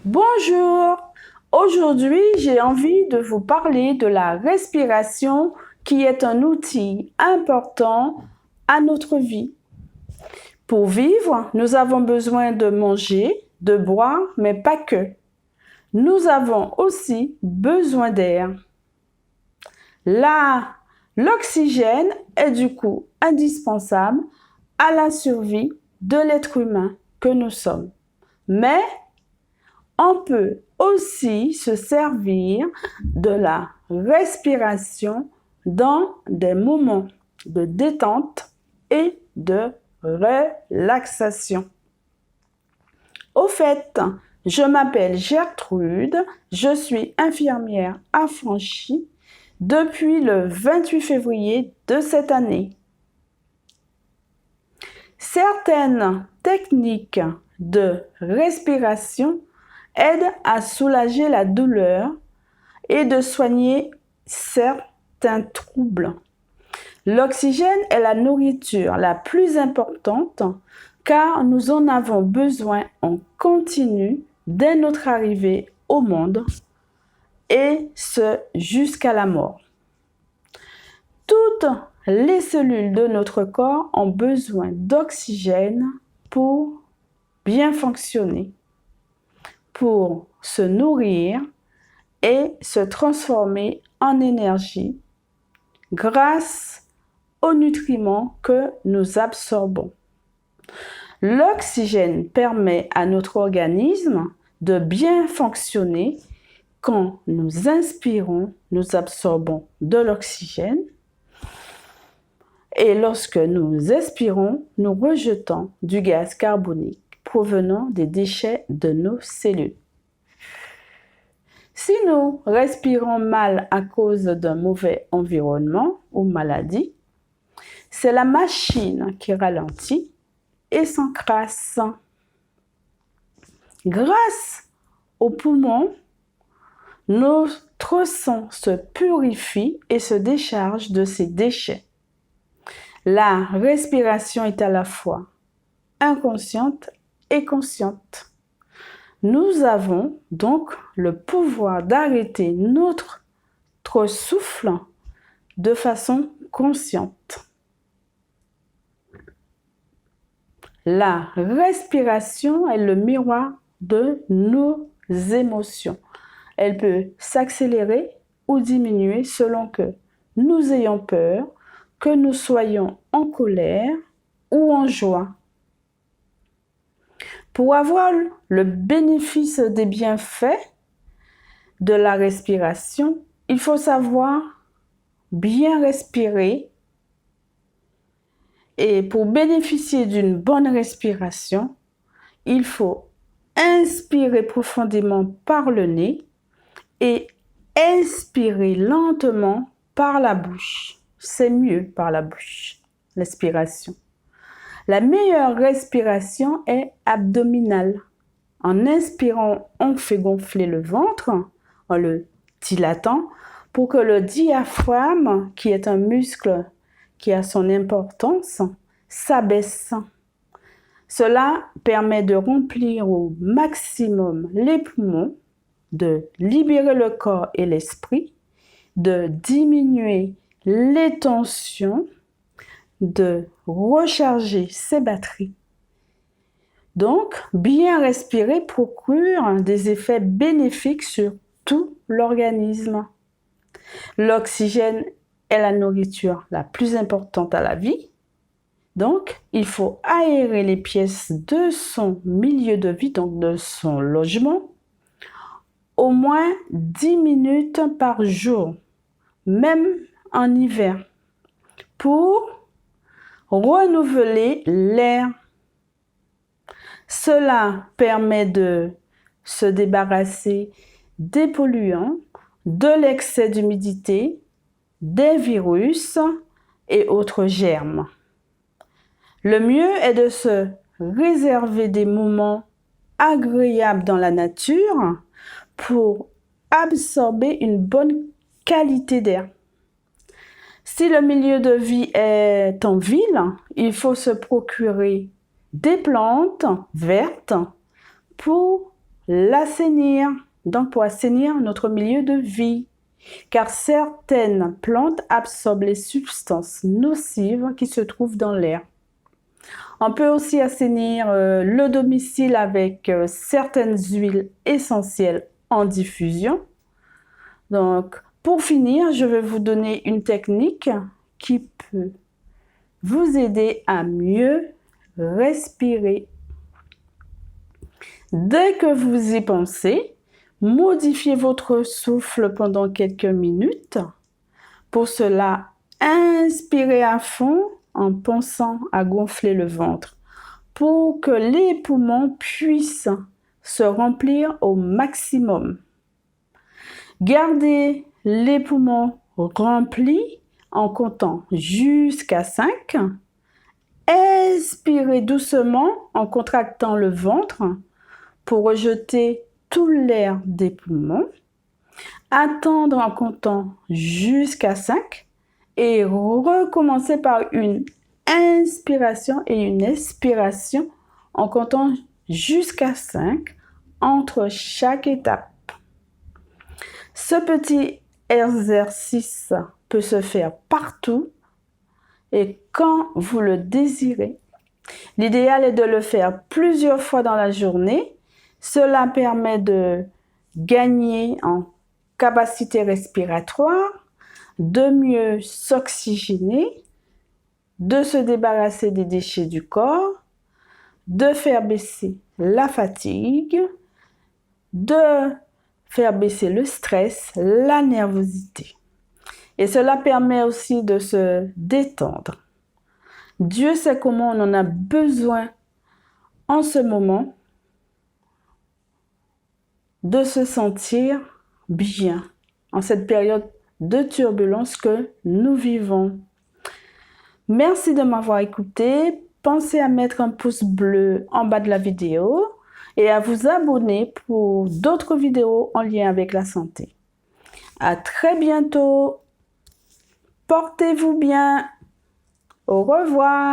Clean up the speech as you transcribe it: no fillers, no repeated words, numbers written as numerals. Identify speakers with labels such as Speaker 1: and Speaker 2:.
Speaker 1: Bonjour! Aujourd'hui, j'ai envie de vous parler de la respiration qui est un outil important à notre vie. Pour vivre, nous avons besoin de manger, de boire, mais pas que. Nous avons aussi besoin d'air. L'oxygène est du coup indispensable à la survie de l'être humain que nous sommes. Mais on peut aussi se servir de la respiration dans des moments de détente et de relaxation. Au fait, je m'appelle Gertrude, je suis infirmière affranchie depuis le 28 février de cette année. Certaines techniques de respiration aident à soulager la douleur et de soigner certains troubles. L'oxygène est la nourriture la plus importante car nous en avons besoin en continu dès notre arrivée au monde et ce jusqu'à la mort. Toutes les cellules de notre corps ont besoin d'oxygène pour bien fonctionner, pour se nourrir et se transformer en énergie grâce aux nutriments que nous absorbons. L'oxygène permet à notre organisme de bien fonctionner. Quand nous inspirons, nous absorbons de l'oxygène et lorsque nous expirons, nous rejetons du gaz carbonique provenant des déchets de nos cellules. Si nous respirons mal à cause d'un mauvais environnement ou maladie, c'est la machine qui ralentit et s'encrasse. Grâce aux poumons, notre sang se purifie et se décharge de ses déchets. La respiration est à la fois inconsciente et consciente. Nous avons donc le pouvoir d'arrêter notre souffle de façon consciente. La respiration est le miroir de nos émotions. Elle peut s'accélérer ou diminuer selon que nous ayons peur, que nous soyons en colère ou en joie. Pour avoir le bénéfice des bienfaits de la respiration, il faut savoir bien respirer. Et pour bénéficier d'une bonne respiration, il faut inspirer profondément par le nez et expirer lentement par la bouche. C'est mieux par la bouche, l'expiration. La meilleure respiration est abdominale. En inspirant, on fait gonfler le ventre en le dilatant pour que le diaphragme, qui est un muscle qui a son importance, s'abaisse. Cela permet de remplir au maximum les poumons, de libérer le corps et l'esprit, de diminuer les tensions, de recharger ses batteries. Donc, bien respirer procure des effets bénéfiques sur tout l'organisme. L'oxygène est la nourriture la plus importante à la vie. Donc, il faut aérer les pièces de son milieu de vie, donc de son logement, au moins 10 minutes par jour, même en hiver, pour renouveler l'air. Cela permet de se débarrasser des polluants, de l'excès d'humidité, des virus et autres germes. Le mieux est de se réserver des moments agréables dans la nature pour absorber une bonne qualité d'air. Si le milieu de vie est en ville, il faut se procurer des plantes vertes pour l'assainir, donc pour assainir notre milieu de vie. Car certaines plantes absorbent les substances nocives qui se trouvent dans l'air. On peut aussi assainir le domicile avec certaines huiles essentielles en diffusion. Donc, pour finir, je vais vous donner une technique qui peut vous aider à mieux respirer. Dès que vous y pensez, modifiez votre souffle pendant quelques minutes. Pour cela, inspirez à fond en pensant à gonfler le ventre pour que les poumons puissent se remplir au maximum. Gardez les poumons remplis en comptant jusqu'à 5. Expirez doucement en contractant le ventre pour rejeter tout l'air des poumons. Attendre en comptant jusqu'à 5 et recommencer par une inspiration et une expiration en comptant jusqu'à 5 entre chaque étape. Ce petit exercice peut se faire partout et quand vous le désirez. L'idéal est de le faire plusieurs fois dans la journée. Cela permet de gagner en capacité respiratoire, de mieux s'oxygéner, de se débarrasser des déchets du corps, de faire baisser la fatigue, de faire baisser le stress, la nervosité. Et cela permet aussi de se détendre. Dieu sait comment on en a besoin en ce moment de se sentir bien en cette période de turbulence que nous vivons. Merci de m'avoir écouté. Pensez à mettre un pouce bleu en bas de la vidéo et à vous abonner pour d'autres vidéos en lien avec la santé. À très bientôt. Portez-vous bien. Au revoir.